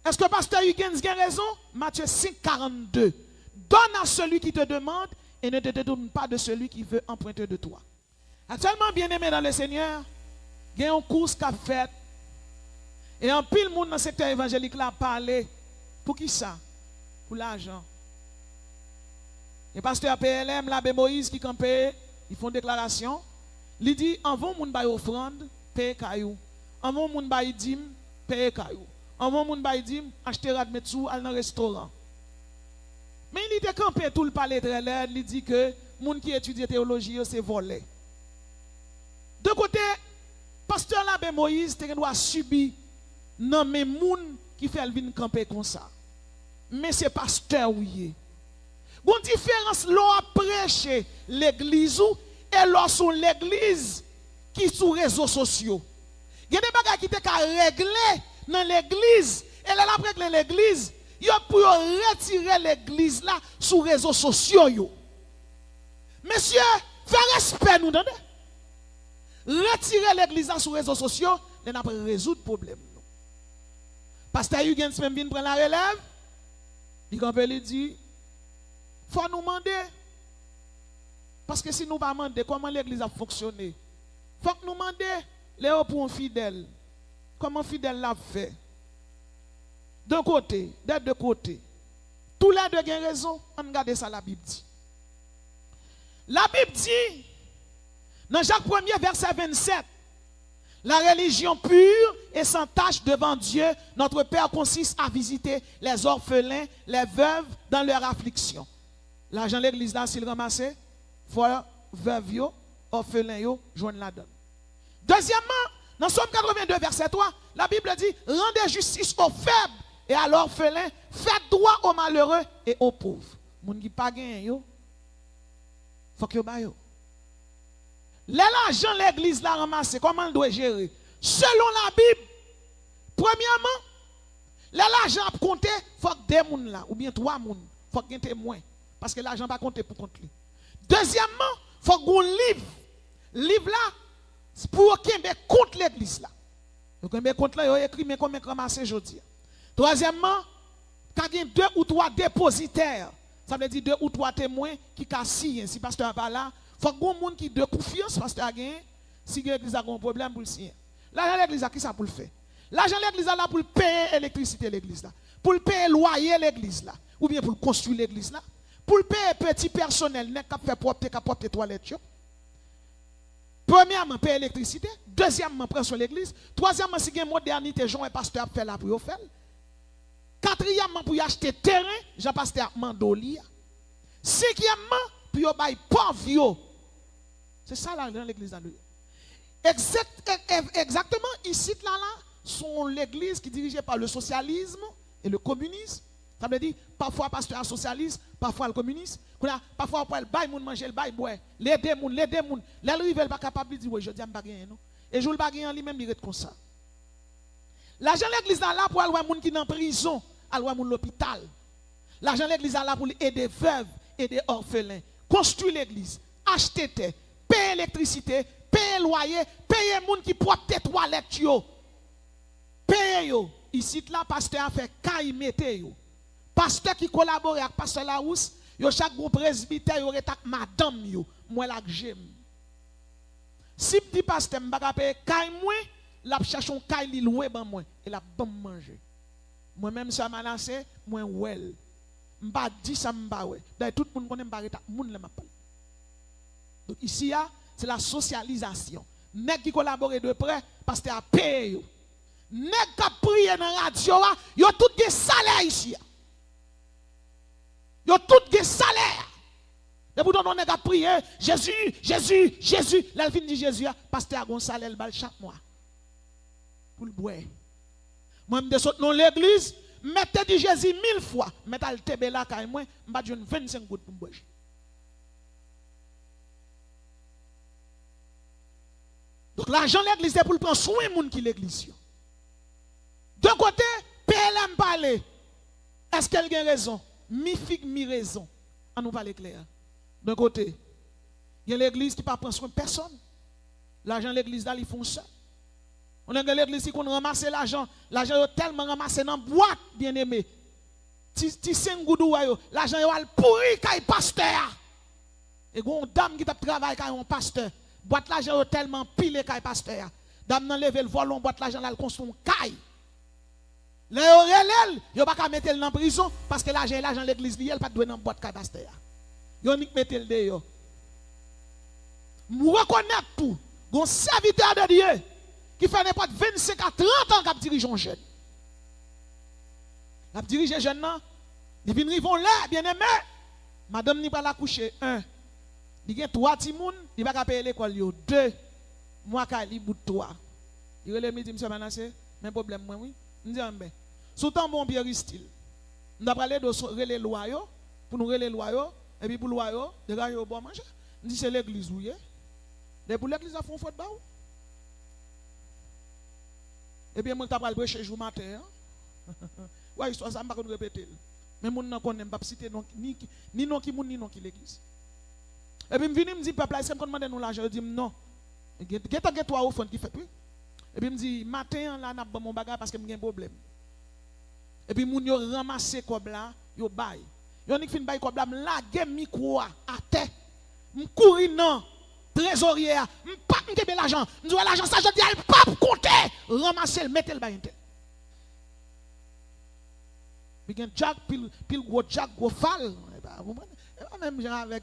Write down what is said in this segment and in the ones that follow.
Est-ce que pasteur Huygens a raison? Matthieu 5, 42. Donne à celui qui te demande et ne te détourne pas de celui qui veut emprunter de toi. Actuellement, bien aimé dans le Seigneur, il y a une course qu'a fait. Et en pile monde dans le secteur évangélique là parlé. Pour qui ça? Pour l'argent. Et pasteur PLM, l'abbé Moïse qui campait, ils font déclaration. Il dit, en vont moun bay offrande, paye caillou. En vont moun bay dîme, paye caillou. En vont moun bay dîme, acheter radmetsou, aller dans le restaurant. Mais il était campé tout le palais très laid, il dit que moun qui étudie théologie, c'est volé. De côté, pasteur l'abbé Moïse, te doit subir non mais moun qui fait venir camper comme ça. Mais c'est pasteur oui. Bon différence l'on a prêché l'église et l'on sur l'église qui sur les réseaux sociaux. Il y a des bagages qui étaient réglés dans l'église et là après régler l'église, il pour retirer l'église là sur les réseaux sociaux yo. Monsieur, fais respect nous entendez? Retirer l'église là sur les réseaux sociaux, on a résoudre problème. Pasteur Huygens même vient prendre la relève. Il dit faut nous demander. Parce que si nous ne pas demander comment l'église a fonctionné, il faut que nous demandions les pour un fidèle. Comment fidèle l'a fait. D'un côté, des deux côtés. Tous les deux ont raison. On regarde ça, la Bible dit. La Bible dit, dans Jacques 1er, verset 27, la religion pure et sans tache devant Dieu, notre Père consiste à visiter les orphelins, les veuves dans leur affliction. L'argent de l'église là, s'il ramasse, il faut veuve, orphelin, joindre la donne. Deuxièmement, dans Somme 82, verset 3, la Bible dit, rendez justice aux faibles et à l'orphelin, faites droit aux malheureux et aux pauvres. Moun qui pas gain yo, faut que yo ba yo. L'argent l'église l'a ramassé, comment elle doit gérer? Selon la Bible, premièrement, l'argent à compter, il faut que deux personnes là, ou bien trois personnes, il faut qu'il y ait un témoin. Parce que l'argent va compter pour compter. Deuxièmement, il faut qu'on livre. Livre là, c'est pour qu'il y ait contre l'église là. Donc, il y a contre là, il y a écrit, mais combien ramasser aujourd'hui. Troisièmement, quand il y a deux ou trois dépositaires, ça veut dire deux ou trois témoins qui cassent. Si pasteur n'est pas là, il faut que les gens qui de confiance, parce que si l'église a un problème pour le signer. L'argent de l'église a qui ça pour le faire? L'argent de l'église là pour payer l'électricité de l'église là, pour payer le loyer de l'église là, ou bien pour construire l'église là, pour payer petit personnel, n'est qu'à faire propre toilette. Premièrement, payer l'électricité. Deuxièmement, prendre sur l'église. Troisièmement, si il y a une modernité, Jean et pasteur fait là pour le faire. Quatrièmement, pour y acheter terrain, Jean pasteur Mandolia. Cinquièmement, pour y acheter pauvre. C'est ça là dans l'église. Exactement, ici là, sont l'église qui est dirigée par le socialisme et le communisme. Ça veut dire, parfois pasteur socialiste, parfois le communiste. Parfois, le bail, manger le bail, boire. Les deux moun. Les rives, elle pas capable de dire, oui, je dis, je ne pas gagner, non. Et je ne pas gagner lui-même, il est comme ça. L'argent de l'église là pour aller voir les gens qui sont en prison, aller voir l'hôpital. L'argent de l'église là pour aider veuves, aider orphelins. Construire l'église, acheter terre, payer l'électricité, payer loyer, payer les gens qui portent tes toilettes. Payer yo. Ici, là, pasteur a fait caille mété yo. Pasteur qui collabore avec pasteur Larousse, yo chaque groupe presbytère yo retak madame yo, moi la j'aime. Si petit pasteur m'pa payer caille moi, la cherche un caille li loué ban moi et la bon manger. Moi même ça menacé, moi well. M'pa dit ça m'pa ouais. D'ailleurs tout le monde connaît m'pa retak moun le m'appelle. Donc ici c'est la socialisation. Nèg qui collabore de près, pasteur a payé yo. Nèg qui prier dans radio yo tout des salaire ici. Yo tout des salaire. Et pourtant on a prié Jésus. Là fin dit Jésus, pasteur a un salaire le bal chaque mois. Pour le boire. Moi me descends dans l'église, mettez dit Jésus 1000 fois, mettez le tebe là kay moi, m'pa donne 25 gouttes pour boire. Donc l'argent de l'église c'est pour prendre soin moun qui l'église. De côté, PLM parler. Est-ce qu'elle a raison? Mi figue, mi raison. On nous parle clair. D'un côté, il y a l'église qui ne prend soin de personne. L'argent de l'église, là, ils font ça. On a l'église qui ramasse l'argent. L'argent est tellement ramassé dans la boîte, bien aimé. Ti sengoudou yo, l'argent yo al pourri kay pasteur. Et gon dame qui t'a travaillé kay un pasteur. Boîte l'argent est tellement pilé kay pasteur. Dame nan levé le volant boîte l'argent là construit kay. Là yo relèl, yo pas ka mettre dans prison parce que l'argent l'église li, elle pas doit dans boîte kay pasteur. Yo ni mettre le dehors. Mou reconnaître tout. Gon serviteur de Dieu qui fait n'importe 25 à 30 ans qui dirige un jeune. La dirige jeune nan, ils viennent vont là, bien aimé. Madame ni pas la coucher 1. Il y a 3 timoun, il va pas payer l'école yo 2. Moi ka li bout 3. Il relève midi monsieur menacé, même problème moi oui. On dit ben. Sous temps bon Pierre style. On doit parler de relais loi yo pour nous relais loi yo et puis pour loi yo, de gars yo bon manger. On dit c'est l'église ouye. De pour l'église a font faute ba ou. Et bien moi t'a pas le prêcher jour matin. Ouais, histoire ça m'a pas répéter. Mais moun nan connaît pas citer ni non qui moun ni non qui l'église. Et puis me vinn me dit peuple est-ce qu'on demande nous l'argent, je dis non. Geta toi au fond qui fait oui. Et puis me dit matin là n'a pas mon bagage parce que me gen problème. Et puis moun yo ramasser cob là, yo bay. Yo ni fin bay cob là, me laguer micro à terre. Me courir non trésorier, me pas me gebe l'argent. Me dit l'argent ça je dis elle pas compter, ramasser le mettre le bay intel. Il y a Jack, pile gros Jack, gros fall. Même genre avec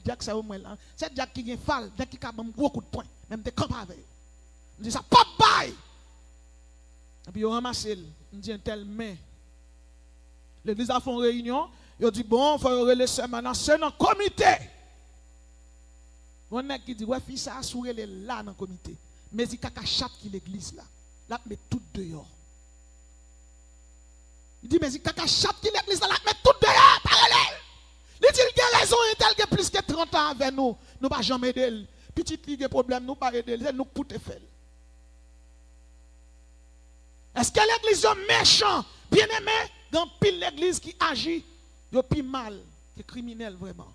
Jack, ça au moins là. C'est Jack qui a fall, Jack qui a un gros coup de poing. Même des camps avec. On dit ça, pop bye. Et puis, ils ramassent. On dit un tel main. L'église a fait une réunion. Ils ont dit bon, il faut relaisser maintenant. C'est dans le comité. On a qui dit ouais, fils, ça a souré là dans le comité. Mais il y a chat qui l'église là. Là, met tout dehors. Il dit, mais il y a chat qui l'église là, met tout dehors, parallèle. Il dit, il a raison, il a plus que 30 ans avec nous. Nous ne pas jamais aider. Petite ligue de problème, nous ne pas aider. Nous pour te faire. Est-ce que l'église est méchant, bien aimé, dans pile l'église qui agit, il plus mal que criminel vraiment.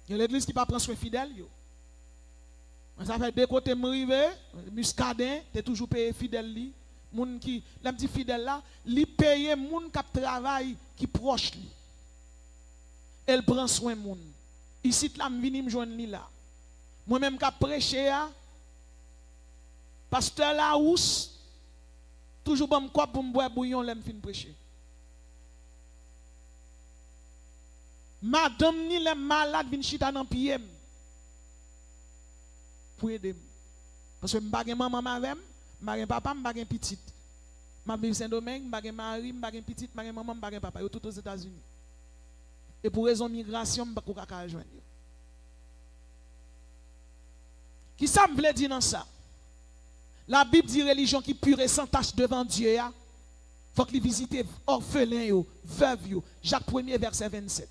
Il y a l'église qui ne prend pas soin fidèle. Ça fait deux côtés m'rivé, muscadin, tu es toujours payé fidèle. Moun qui la petit fidèle là, li paye moun qui travaille qui proche li. Elle prend soin moun. Ici là me vini me joindre li là. Moi même qui prêcher a pasteur la housse toujours bon quoi pour me boire bouillon l'aime fin prêcher. Madame ni les malades vinn chita dans pied pour aider. Parce que m'pa gen maman avec m'pa gen papa, m'pa gen petite. M'a vivre Saint-Domingue, m'pa gen mari, m'pa gen petite, m'pa gen maman, m'pa gen papa, yo tout aux États-Unis. Et pour raison migration, m'pa ko ka joindre. Qui ça me veut dire dans ça? La Bible dit religion qui pure et sans tache devant Dieu, faut qu'il visite orphelins yo, veuves yo. Jacques 1er verset 27.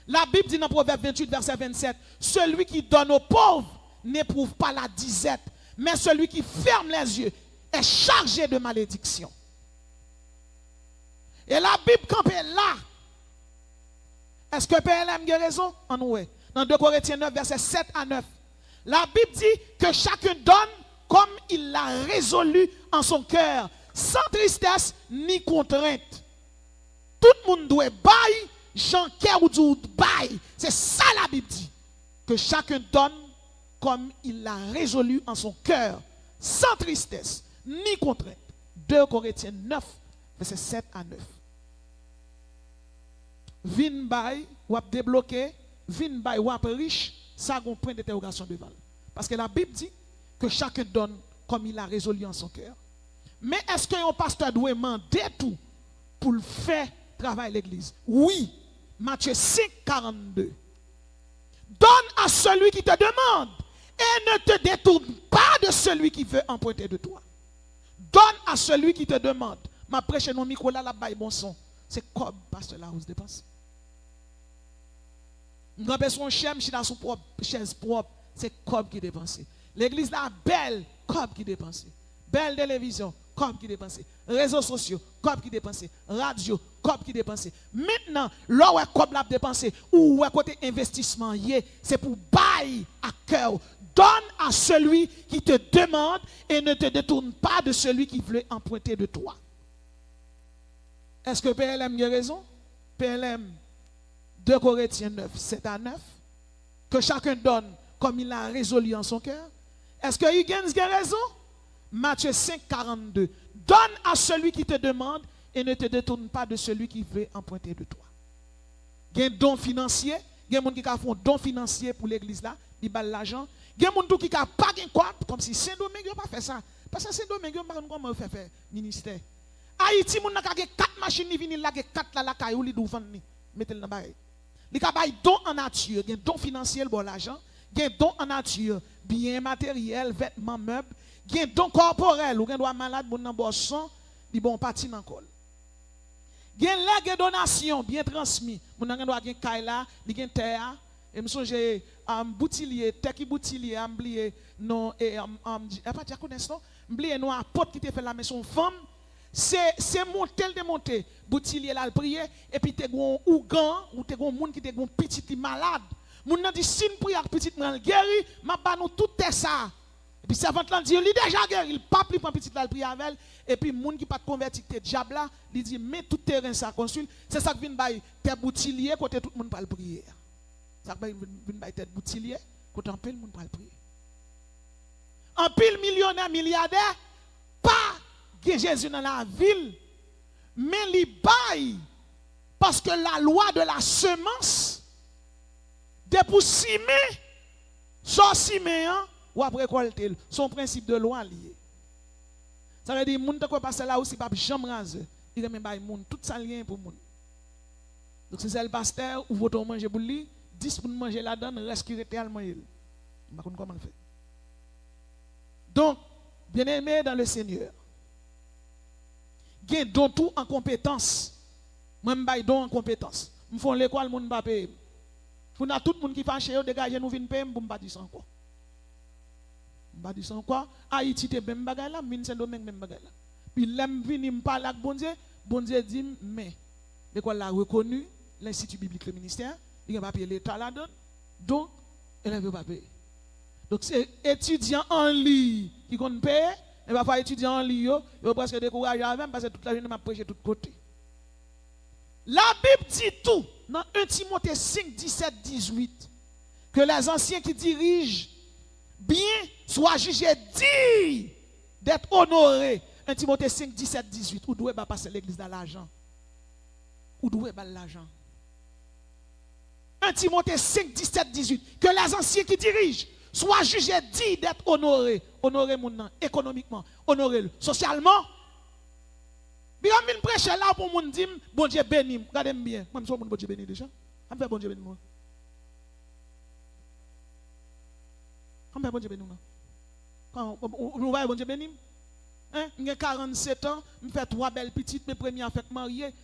La Bible dit dans Proverbe 28 verset 27, celui qui donne aux pauvres n'éprouve pas la disette, mais celui qui ferme les yeux est chargé de malédiction. Et la Bible campée là. Est-ce que PLM a raison? En ouais. Dans 2 Corinthiens 9 verset 7 à 9. La Bible dit que chacun donne comme il l'a résolu en son cœur, sans tristesse ni contrainte. Tout le monde doit bailler, Jean cœur ou du bail. C'est ça la Bible dit. Que chacun donne comme il l'a résolu en son cœur, sans tristesse ni contrainte. 2 Corinthiens 9, verset 7 à 9. Vin bay, ou ap débloqué, vin bay, ou ap riche, ça a un point d'interrogation devant. Parce que la Bible dit que chacun donne comme il a résolu en son cœur. Mais est-ce qu'un pasteur doit demander tout pour le faire travailler l'église? Oui. Matthieu 5, 42. Donne à celui qui te demande et ne te détourne pas de celui qui veut emprunter de toi. Donne à celui qui te demande. Ma prêche non micro là, la baille bon son. C'est comme pasteur là où se dépense. Nous avons son chien, qui a son propre chaise propre. C'est comme qui dépense. L'église là, belle, comme qui dépense. Belle télévision, comme qui dépense. Réseaux sociaux, comme qui dépense. Radio, comme qui dépense. Maintenant, là où est comme la dépense, ou où est côté investissement, c'est pour bailler à cœur. donne à celui qui te demande et ne te détourne pas de celui qui veut emprunter de toi. Est-ce que PLM a raison? PLM 2 Corinthiens 9, 7 à 9. Que chacun donne comme il a résolu en son cœur. Est-ce que Huygens a raison? Matthieu 5, 42. Donne à celui qui te demande et ne te détourne pas de celui qui veut emprunter de toi. Il y a un don financier. Il y a des gens qui font un don financier pour l'église là. Ils baillent l'argent. Il y a des gens qui n'ont pas de quoi. Comme si Saint-Domingue n'a pas fait ça. Parce que Saint-Domingue n'a pas comment faire ministère. Haïti, il y a 4 machines qui viennent là, 4 là, la caillou, ils doivent mettre le dans le il y a des dons en nature, il y a des dons financiers pour l'argent, il y a des dons en nature, biens matériels, vêtements, meubles, il y a des dons corporels, ou il y a des malades, bon dans boisson, ils bon parti dans le col. Il y a des donations bien transmises, mon doit gagner kaila, il y a terre, et me songe boutillier, teki boutillier, amblier non et pas dire connaissez non, amblier non apôtre qui te fait la maison femme. C'est monter le démonter boutillier là le prier et puis t'es gon ougan ou t'es gon monde qui t'es gon petit malade moun nan dit si nous prier petit mal guéri m'a ba nous tout ça et puis servante là dit il déjà guéri il pas plus prend petit là le prier avec et puis monde qui pas converti t'es diable là il dit mais tout terrain ça consul c'est ça qui vient bail t'es boutillier côté tout le monde pas le prier ça vient bail tête boutillier côté en pile monde pas le prier en pile millionnaire milliardaire pas que Jésus dans la ville, mais il baille parce que la loi de la semence, de pour simer, sans simer, ou après récolter, son principe de loi lié. Ça veut dire que les gens qui passent là aussi, pas jamais raser. Il remet baille moun, tout ça lien pour moun. Donc si c'est le pasteur ou votre manger pour lui, 10 pour manger la donne, reste qui rete à manger. Je ne sais pas comment le faire. Donc, bien aimé dans le Seigneur, gen don tout en compétence. Moi m'bay don en compétence. Me font l'école moun pas payer. Pour na tout monde qui fâché yo dégager nous vinn payer m'pa di sans quoi. M'pa di sans quoi. Haïti te même bagay là, mine Saint-Domingue même bagay là. Puis l'aime vinn me parler avec bon Dieu dit mais l'école l'a reconnu l'institut biblique le ministère, il va payer l'état là-dedans. Donc élève pas payer. Donc c'est étudiant en ligne qui compte payer. Et parfois, étudiants en ligne, ils presque découragés même parce que toute la journée m'a prêché de tous côtés. La Bible dit tout dans 1 Timothée 5, 17, 18 que les anciens qui dirigent bien soient jugés dignes d'être honorés. 1 Timothée 5, 17, 18. Où doit passer l'église dans l'argent? Où doit passer l'argent? 1 Timothée 5, 17, 18. Que les anciens qui dirigent soient jugés dignes d'être honorés. Honorer mon nom économiquement, honorer socialement. Bien, je prêche là pour mon dire, bon Dieu béni. Regardez bien. Moi, je suis bon Dieu béni déjà. Je fais bon Dieu béni. Je fais bon Dieu béni. Quand vous voyez bon Dieu béni, j'ai 47 ans, je fais 3 belles petites, mes premières avec mariées,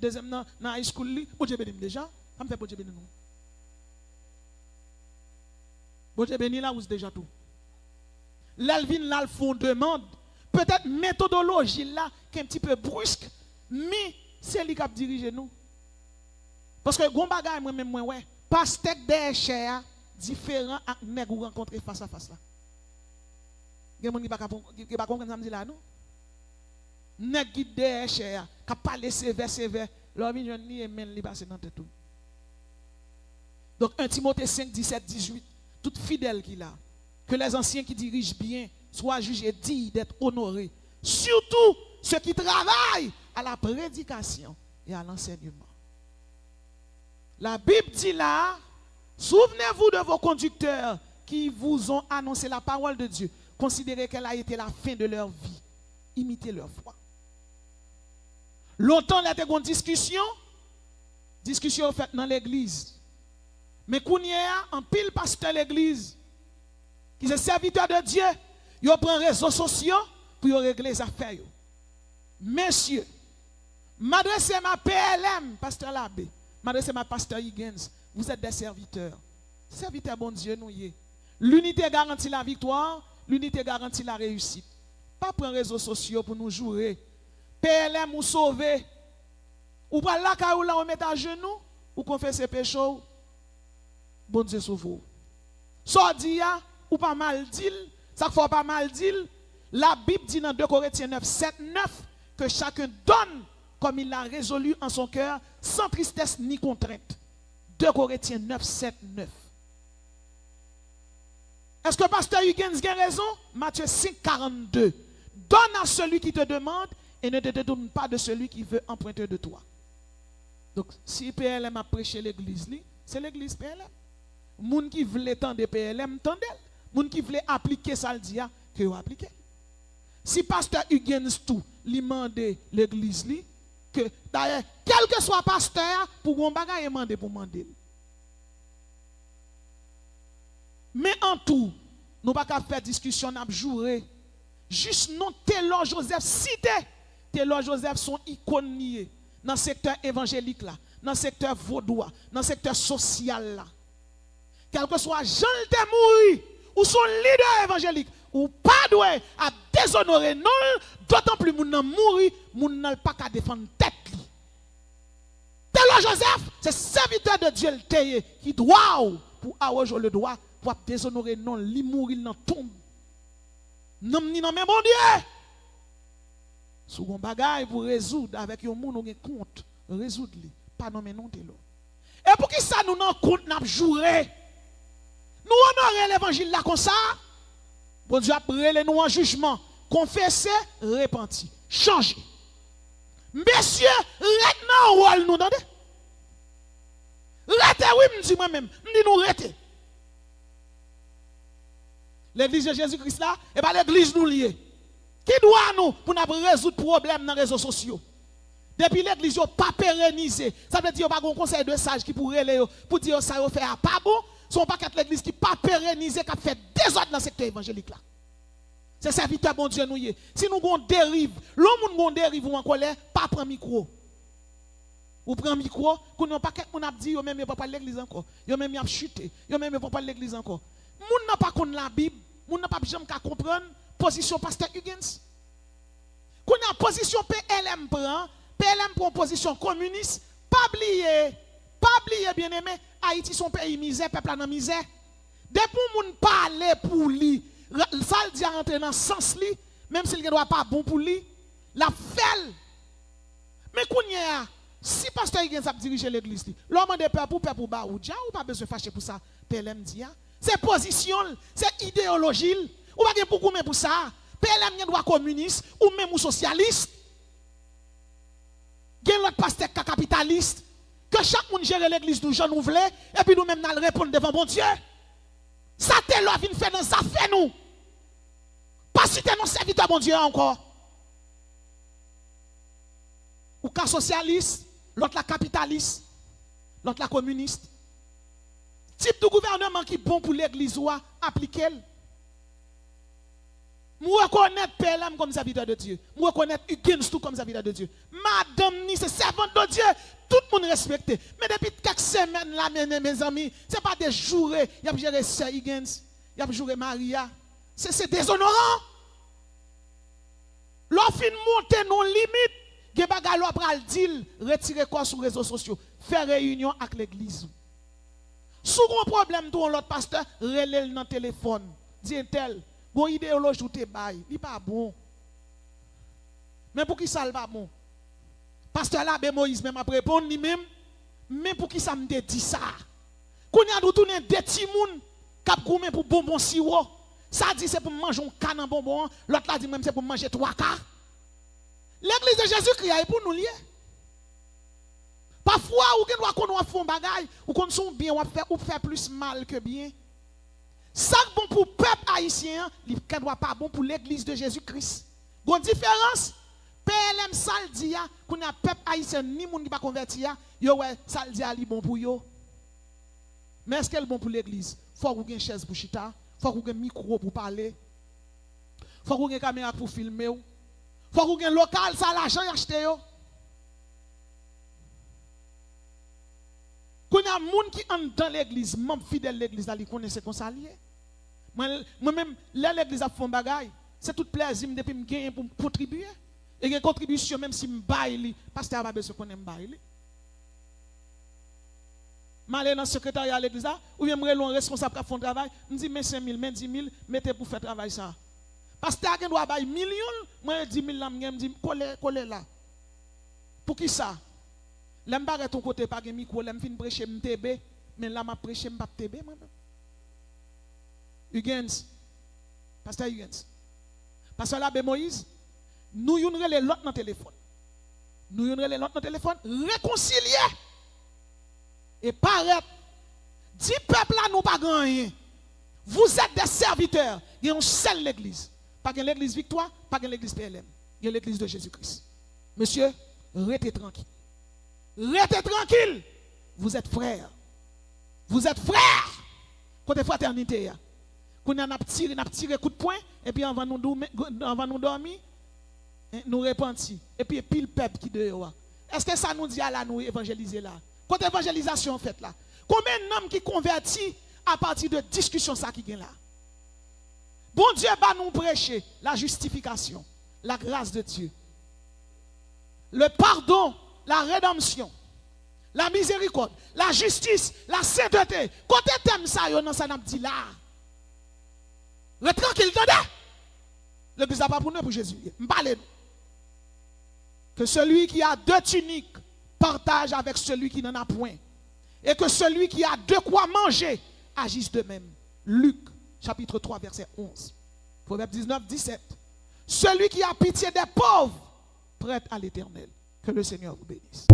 deuxième dans high school, bon Dieu béni déjà. Je fais bon Dieu béni. Bon Dieu béni là, vous déjà tout. L'Alvin là le fond demande peut-être méthodologie là qui est un petit peu brusque mais c'est lui qui a dirigé nous parce que gon bagay moi même moi ouais pasteur des chers différent avec nèg ou rencontrer face à face là gen moun qui pas comprendre ça me dit là non nèg qui des chers qui parler sévère l'homme jeune ni et men li passer dans tête tout. Donc 1 Timothée 5 17 18 tout fidèle qui là que les anciens qui dirigent bien soient jugés dignes d'être honorés. Surtout ceux qui travaillent à la prédication et à l'enseignement. La Bible dit là, souvenez-vous de vos conducteurs qui vous ont annoncé la parole de Dieu. Considérez qu'elle a été la fin de leur vie. Imitez leur foi. Longtemps, il y a eu une discussion faite dans l'église. Mais quand il y a un pile pasteur de l'église, qui est serviteur de Dieu, ils prennent les réseaux sociaux pour régler les affaires. Messieurs, m'adresse ma PLM, pasteur Labbé, m'adresse ma pasteur Huygens, vous êtes des serviteurs. Serviteurs, bon Dieu, nous y est. L'unité garantit la victoire, l'unité garantit la réussite. Pas prendre les réseaux sociaux pour nous jouer. PLM ou sauver. Ou pas là, quand on met à genoux, ou confesser péché. Bon Dieu sauve vous. So dit, ou pas mal dit, ça faut pas mal dire, la Bible dit dans 2 Corinthiens 9, 7, 9, que chacun donne comme il l'a résolu en son cœur, sans tristesse ni contrainte. 2 Corinthiens 9, 7, 9. Est-ce que pasteur Huygens a raison? Matthieu 5, 42. Donne à celui qui te demande et ne te détourne pas de celui qui veut emprunter de toi. Donc, si PLM a prêché l'église, c'est l'église PLM. Moun qui voulait tendre PLM, tendez. Moun qui voulait appliquer ça, le dia, que vous appliquez. Si pasteur Huygens tout, lui demande l'église, que d'ailleurs, quel que soit pasteur, pour un bagage, demander pour demander. Mais en tout, nous ne pouvons pas faire discussion, nous jouer. Juste non, Taylor Joseph cité. Taylor Joseph sont icônes liées dans le secteur évangélique, là, dans le secteur vaudois, dans le secteur social. Là. Quel que soit Jean de mourir, ou son leader évangélique, ou pas doué à déshonorer, non, d'autant plus moun nan mourir, moun nan pas qu'à défendre tête. Taylor Joseph, c'est serviteur de Dieu le taillé, qui doit, pour avoir le droit, pour déshonorer, non, li mourir dans tombe. Non, ni non, mais bon Dieu. Sous un bagage pour résoudre avec un monde qui compte, résoudre li, pas non mais non Taylor. Et pour qui ça nous n'en compte n'a joué? Nous honorer l'évangile là comme ça. Bon Dieu a brûlé nous en jugement, confesser, repentir, changer. Messieurs, retenez rôle nous entendez? Rete oui, me dit moi-même, me dit nous rete. L'église de Jésus-Christ là, et pas l'église nous liée. Qui doit nous pour nous résoudre problème dans les réseaux sociaux? Depuis l'église n'a pas pérennisé, ça veut dire qu'il n'y a pas un conseil de sages qui pourrait aller pour dire ça va faire pas bon. Son paquet l'église qui pas pérennisé, qui a fait désordre dans le secteur évangélique là. C'est serviteur bon Dieu nous y est. Si nous avons dérive, l'homme nous dérive ou en colère, pas prendre micro. Ou prend micro, qu'on n'a pas qu'on a dit, yo même pas parler l'église encore. Yo même y a chuté, yo même pas parler l'église encore. Moun n'a pas connaît la Bible, moun n'a pas jamais qu'à comprendre position pasteur Huygens. Qu'on a position PLM prend position communiste, pas oublier bien aimé, Haïti son pays misère, peuple dans misère. Depuis moun parler pour lui, ça le dit à rentrer dans sens li, même s'il ne doit pas bon pour lui, la fait. Mais qu'on y a, si pasteur Huygens a dirigé l'église, l'homme de peuple pour ba ou dia ou pas besoin de fâcher pour ça, PLM dit, c'est position, c'est idéologie, ou pas de beaucoup pour ça. PLM doit communiste ou même ou socialiste. Il y a l'autre pasteur capitaliste. Que chaque monde gère l'église nous gens nous voulons et puis nous-mêmes nous répondre devant bon Dieu. Ça t'est là vient faire dans ça fait nous. Pas si t'es non serviteur bon Dieu encore. Ou cas socialiste, l'autre la capitaliste, l'autre la communiste. Type de gouvernement qui est bon pour l'église ou appliquer. Moi reconnaître PLM comme serviteur de Dieu. Moi reconnaître Huygens tout comme serviteur de Dieu. Madame ni c'est servante de Dieu. Tout le monde respecte. Mais depuis quelques semaines là, mes amis, ce n'est pas des jours. Il y a géré Sir Huygens. Il y a géré Maria. C'est déshonorant. L'offre monter nos limites. Il y a des gens qui dire retirer quoi sur les réseaux sociaux. Faire réunion avec l'église. Si vous avez un problème, l'autre pasteur, relève dans le téléphone. Dis tel. Bon idéologie ou te bail, il pas bon. Mais pour qui ça pas bon? Pasteur là, Moïse même après répondre lui-même, mais pour qui ça me dit ça? Qu'on y a retourné des petits moun cap gourmet pour bonbon sirop. Ça dit c'est pour manger un canne en bonbon, l'autre là dit même c'est pour manger 3 cas. L'église de Jésus-Christ est pour nous lier. Parfois ou qu'on doit qu'on faire un bagage ou qu'on sont bien ou faire plus mal que bien. Ça bon pour le peuple haïtien, il ne doit pas bon pour l'église de Jésus-Christ. Il y a une différence. PLM saldi qu'on a peuple haïtien ni moun qui pas converti yo ouais saldi li bon pour yo. Mais est-ce qu'elle bon pour l'église? Faut qu'on ait une chaise pour chita, faut qu'on ait un micro pour parler. Faut qu'on ait une caméra pour filmer. Faut qu'on ait un local ça l'argent acheter yo. Qu'on a moun qui entre dans l'église, membre fidèle de l'église là, il connaît ce qu'on s'allie. Moi-même, l'église a fait un bagage, c'est tout plaisir depuis que je gagne pour contribuer. Et une contribution, même si je baille, pasteur a besoin qu'on aime baille. m'aller dans le secrétariat à l'église, ou bien me relon responsable qui font travail, me dit, mais 5 000, mais 10 000, mettez pour faire travail ça. Parce que tu doit bailler millions, moi 10 000 là, me dit, coller là. Pour qui ça? L'aime pas ton côté, pas de micro, l'aime fin prêcher m'TB, mais là m'a prêché m'pas TB, moi-même. Huygens, pasteur Huygens. Pasteur l'abbé Moïse, nous yon relè l'autre dans le téléphone. Nous yon relè l'autre dans le téléphone, réconcilier. Et paraître, dit peuple là nous pas rien. Vous êtes des serviteurs. Il y a une seule l'église. Pas l'église Victoire, pas l'église PLM. Il y a l'église de Jésus-Christ. Monsieur, restez tranquille. Restez tranquille. Vous êtes frères. Vous êtes frères. Côté fraternité. Quand on a tiré coup de poing, et puis avant nous dormir, nous repentir. Et puis le peuple qui dehors. Est-ce que ça nous dit à la nous évangéliser là? Côté évangélisation fait là. Combien d'hommes qui convertis à partir de discussions ça qui gagne là? Bon Dieu va nous prêcher la justification, la grâce de Dieu, le pardon, la rédemption, la miséricorde, la justice, la sainteté. Côté thème ça, yon ça n'a dit là. Le tranquille, attendez. L'église n'a pas pour nous, pour Jésus. M'parlez. Que celui qui a 2 tuniques partage avec celui qui n'en a point. Et que celui qui a de quoi manger agisse de même. Luc, chapitre 3, verset 11. Proverbe 19, 17. Celui qui a pitié des pauvres prête à l'Éternel. Que le Seigneur vous bénisse.